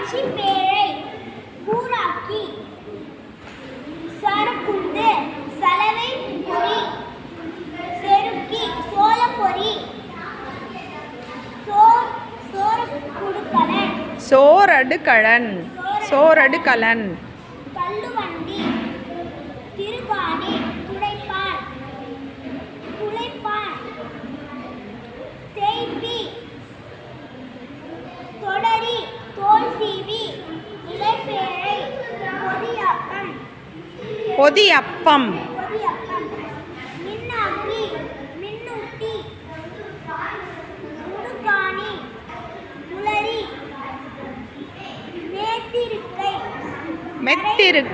பச்சிப்பேழை கூராக்கி சரக்குண்டு சலவை பொறி செருக்கி சோளப்பொறி சோரடுகலன் கல்லுவண்டி திருகாணி துடைப்பான் துளைப்பான் தேய்ப்பி தொடரி தோல் சீவி இலைப்பேழை பொதியப்பம் மின்னாக்கி மின்னூட்டி முடுக்காணி உளரி மெத்திருக்கை